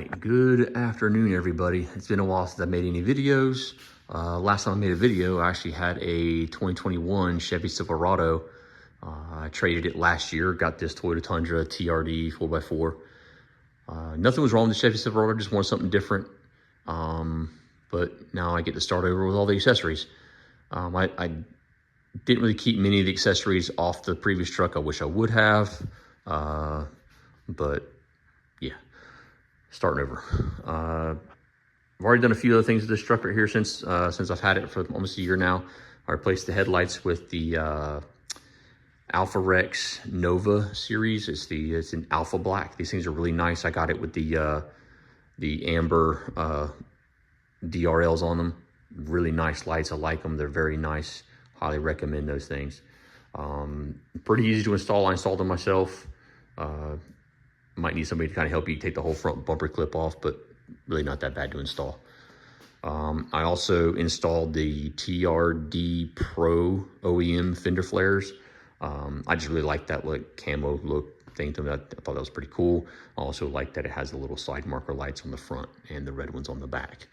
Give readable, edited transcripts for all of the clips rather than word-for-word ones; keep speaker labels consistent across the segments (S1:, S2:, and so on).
S1: right, good afternoon, everybody. It's been a while since I made any videos. Last time I made a video, I actually had a 2021 Chevy Silverado. I traded it last year, got this Toyota Tundra TRD 4x4. Nothing was wrong with the Chevy Silverado, just wanted something different. But now I get to start over with all the accessories. I didn't really keep many of the accessories off the previous truck. I wish I would have, but yeah, starting over. I've already done a few other things with this truck right here since I've had it for almost a year now. I replaced the headlights with the Alpha Rex Nova series. It's in Alpha Black. These things are really nice. I got it with the amber DRLs on them. Really nice lights. I like them. They're very nice. Highly recommend those things. Pretty easy to install. I installed them myself. Might need somebody to kind of help you take the whole front bumper clip off, but really not that bad to install. I also installed the TRD Pro OEM fender flares. I just really like that camo look thing to me. I thought that was pretty cool. I also like that it has the little side marker lights on the front and the red ones on the back.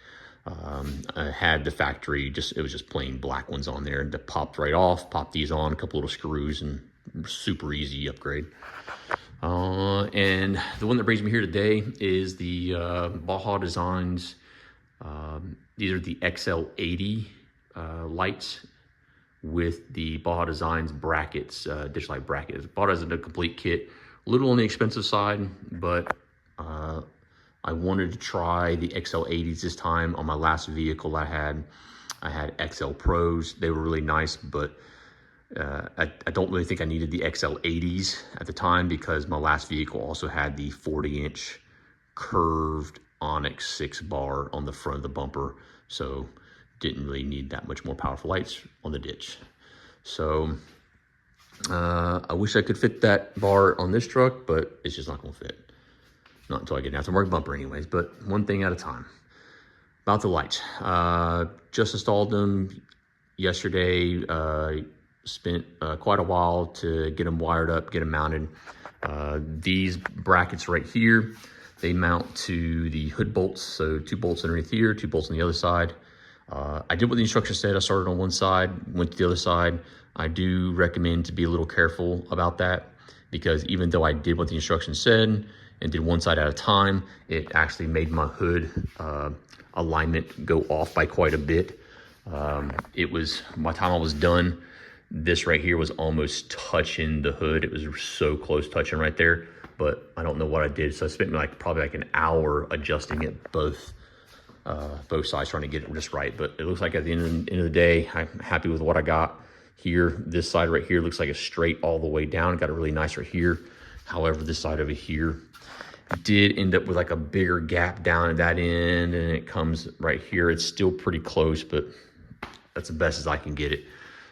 S1: I had the factory, it was just plain black ones on there, and that popped right off. Popped these on, a couple little screws, and super easy upgrade. And the one that brings me here today is the Baja Designs. These are the XL80 lights with the Baja Designs brackets, dish light brackets. Bought as a complete kit, a little on the expensive side, but I wanted to try the XL80s this time. On my last vehicle I had XL Pros. They were really nice, but I don't really think I needed the XL80s at the time because my last vehicle also had the 40-inch curved Onyx 6-bar on the front of the bumper, so didn't really need that much more powerful lights on the ditch. So I wish I could fit that bar on this truck, but it's just not going to fit. Not until I get down to work bumper anyways, but one thing at a time. About the lights. Just installed them yesterday. Spent quite a while to get them wired up, get them mounted. These brackets right here, they mount to the hood bolts. So 2 bolts underneath here, 2 bolts on the other side. I did what the instructions said. I started on one side, went to the other side. I do recommend to be a little careful about that, because even though I did what the instructions said and did one side at a time, it actually made my hood alignment go off by quite a bit. It was, by the time I was done, this right here was almost touching the hood. It was so close touching right there, but I don't know what I did. So I spent probably like an hour adjusting it both sides, trying to get it just right. But it looks like at the end of the day, I'm happy with what I got here. This side right here looks like it's straight all the way down. Got it really nice right here. However, this side over here did end up with like a bigger gap down at that end, and it comes right here. It's still pretty close, but that's the best as I can get it.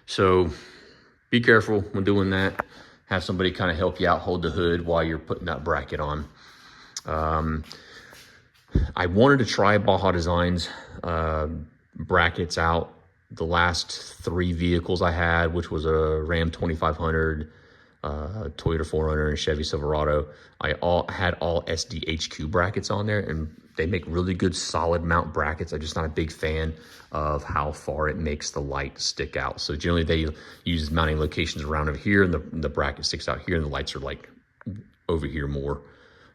S1: So be careful when doing that. Have somebody kind of help you out, hold the hood while you're putting that bracket on. I wanted to try Baja Designs brackets out. The last 3 vehicles I had, which was a Ram 2500, Toyota 4Runner, and Chevy Silverado, I had all SDHQ brackets on there, and they make really good solid mount brackets. I'm just not a big fan of how far it makes the light stick out. So generally they use mounting locations around over here, and the bracket sticks out here, and the lights are like over here more.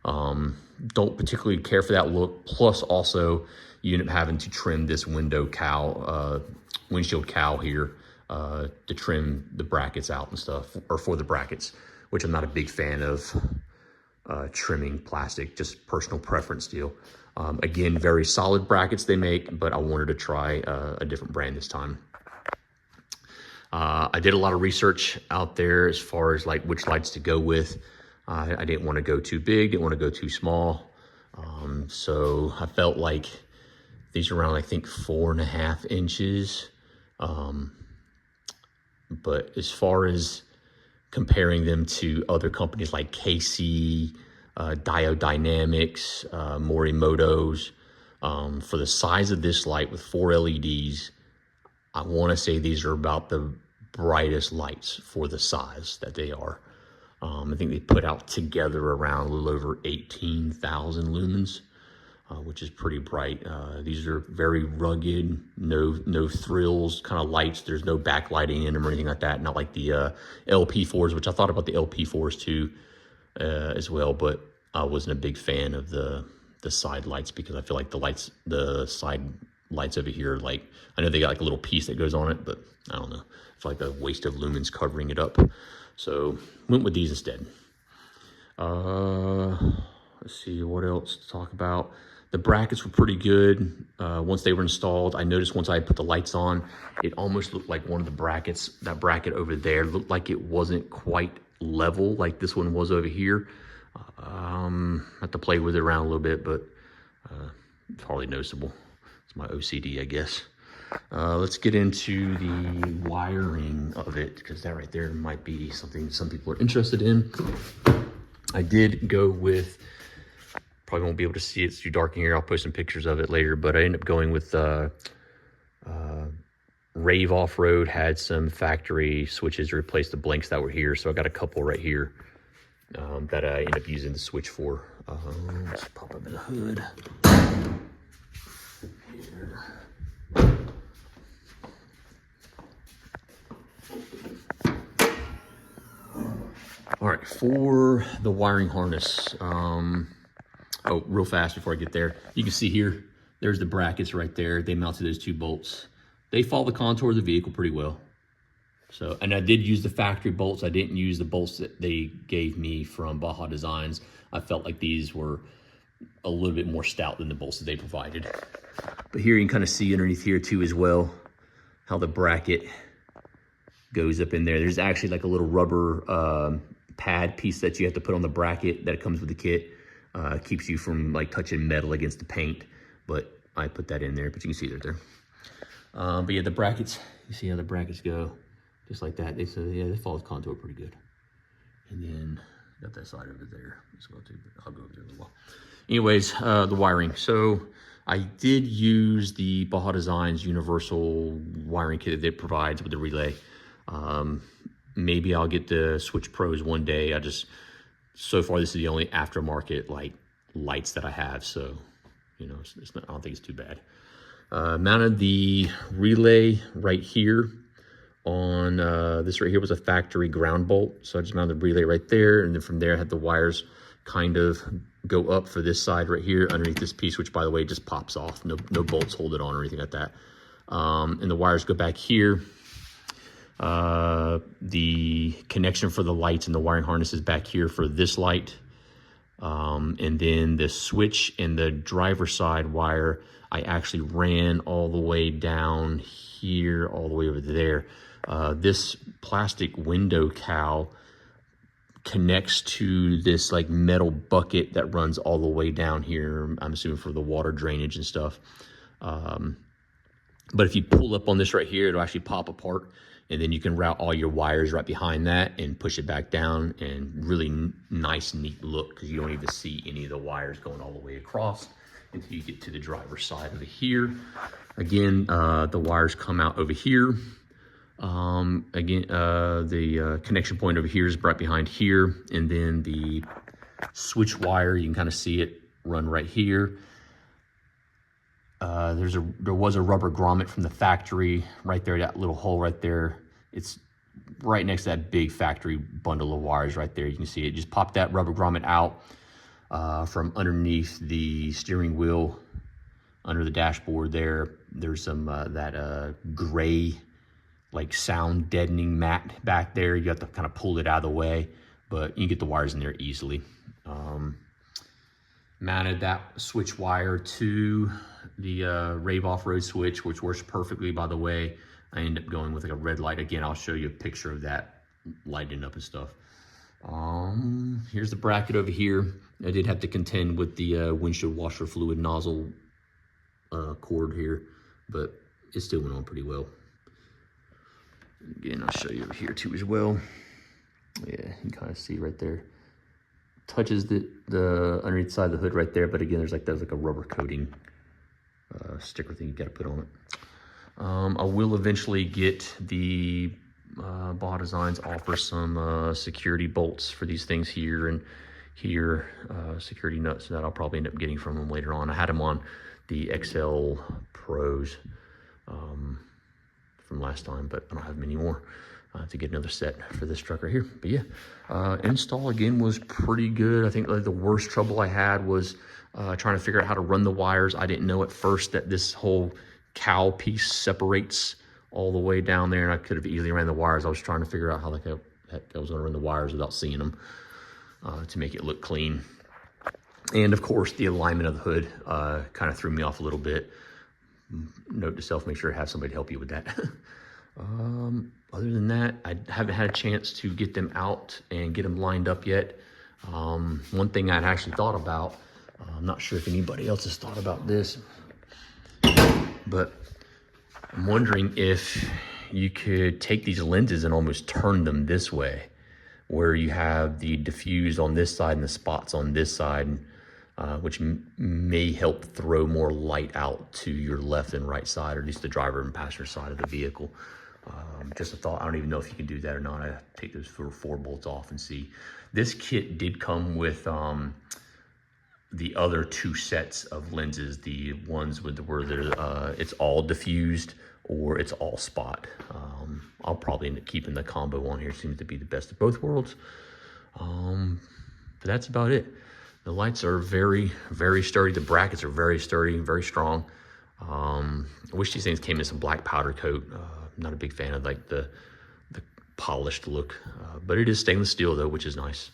S1: Don't particularly care for that look. Plus also you end up having to trim this windshield cowl here to trim the brackets out and stuff, or for the brackets, which I'm not a big fan of trimming plastic, just personal preference deal. Again, very solid brackets they make, but I wanted to try a different brand this time. I did a lot of research out there as far as like which lights to go with. I didn't want to go too big, didn't want to go too small. So I felt like these are around, I think, 4.5 inches. But as far as comparing them to other companies like KC, Diode Dynamics, Morimoto's, for the size of this light with 4 LEDs, I want to say these are about the brightest lights for the size that they are. I think they put out together around a little over 18,000 lumens. which is pretty bright. These are very rugged, no frills kind of lights. There's no backlighting in them or anything like that. Not like the LP4s, which I thought about the LP4s too as well, but I wasn't a big fan of the side lights because I feel like the side lights over here, like I know they got like a little piece that goes on it, but I don't know. It's like a waste of lumens covering it up. So went with these instead. Let's see what else to talk about. The brackets were pretty good once they were installed. I noticed once I put the lights on, it almost looked like one of the brackets, that bracket over there, looked like it wasn't quite level like this one was over here. I have to play with it around a little bit, but it's hardly noticeable. It's my OCD, I guess. Let's get into the wiring of it, because that right there might be something some people are interested in. I did go with, probably won't be able to see it, it's too dark in here. I'll post some pictures of it later, but I ended up going with Rave Off-Road had some factory switches to replace the blinks that were here. So I got a couple right here that I ended up using the switch for. Let's pop up in the hood. Here. All right, for the wiring harness, oh, real fast before I get there, you can see here, there's the brackets right there. They mounted those 2 bolts. They follow the contour of the vehicle pretty well. So, and I did use the factory bolts. I didn't use the bolts that they gave me from Baja Designs. I felt like these were a little bit more stout than the bolts that they provided. But here you can kind of see underneath here too as well, how the bracket goes up in there. There's actually like a little rubber pad piece that you have to put on the bracket that comes with the kit. Keeps you from like touching metal against the paint, but I put that in there, but you can see it there. But yeah, the brackets, you see how the brackets go, just like that. They follow the contour pretty good. And then got that side over there as well too, but I'll go over there a little while. Anyways, the wiring. So I did use the Baja Designs universal wiring kit that it provides with the relay. Maybe I'll get the Switch Pros one day. So far this is the only aftermarket like lights that I have, so you know, it's not, I don't think it's too bad. Mounted the relay right here on this right here was a factory ground bolt, so I just mounted the relay right there, and then from there I had the wires kind of go up for this side right here underneath this piece, which by the way just pops off. No bolts hold it on or anything like that. And the wires go back here. The connection for the lights and the wiring harness is back here for this light. And then the switch and the driver side wire, I actually ran all the way down here, all the way over there. This plastic window cowl connects to this like metal bucket that runs all the way down here. I'm assuming for the water drainage and stuff. But if you pull up on this right here, it'll actually pop apart. And then you can route all your wires right behind that and push it back down, and really nice, neat look, because you don't even see any of the wires going all the way across until you get to the driver's side over here. Again, the wires come out over here. Again, the connection point over here is right behind here. And then the switch wire, you can kind of see it run right here. There was a rubber grommet from the factory right there, that little hole right there. It's right next to that big factory bundle of wires right there. You can see it. Just pop that rubber grommet out from underneath the steering wheel, under the dashboard there. There's some that gray like sound deadening mat back there. You have to kind of pull it out of the way, but you can get the wires in there easily. Mounted that switch wire to the Rave Off-Road switch, which works perfectly, by the way. I ended up going with like a red light. Again, I'll show you a picture of that lighting up and stuff. Here's the bracket over here. I did have to contend with the windshield washer fluid nozzle cord here, but it still went on pretty well. Again, I'll show you over here too as well. Yeah, you can kind of see right there. Touches the underneath side of the hood right there, but again, there's like a rubber coating sticker thing you got to put on it. I will eventually get the Baja Designs offer some security bolts for these things here, and here, security nuts that I'll probably end up getting from them later on. I had them on the XL Pros from last time, but I don't have them anymore. To get another set for this truck right here. But yeah, install again was pretty good. I think like the worst trouble I had was trying to figure out how to run the wires. I didn't know at first that this whole cowl piece separates all the way down there, and I could have easily ran the wires. I was trying to figure out how the heck I was gonna run the wires without seeing them to make it look clean. And of course, the alignment of the hood kind of threw me off a little bit. Note to self, make sure to have somebody help you with that. Other than that, I haven't had a chance to get them out and get them lined up yet. One thing I'd actually thought about, I'm not sure if anybody else has thought about this, but I'm wondering if you could take these lenses and almost turn them this way, where you have the diffused on this side and the spots on this side, which may help throw more light out to your left and right side, or at least the driver and passenger side of the vehicle. Just a thought. I don't even know if you can do that or not. I have to take those 4 bolts off and see. This kit did come with the other 2 sets of lenses, the ones with where it's all diffused or it's all spot. I'll probably end up keeping the combo on here. Seems to be the best of both worlds. But that's about it. The lights are very, very sturdy. The brackets are very sturdy, very strong. I wish these things came in some black powder coat. I'm not a big fan of like the polished look, but it is stainless steel though, which is nice.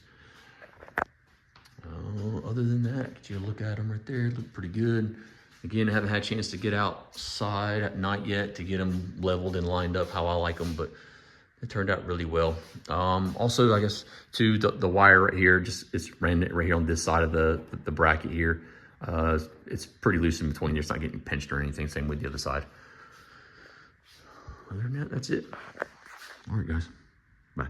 S1: Other than that, get you a look at them right there. Look pretty good. Again, I haven't had a chance to get outside at night yet to get them leveled and lined up how I like them, but it turned out really well. Also, I guess too, the wire right here, it's ran right here on this side of the bracket here. It's pretty loose in between. It's not getting pinched or anything. Same with the other side. Other than that, that's it. All right, guys. Bye.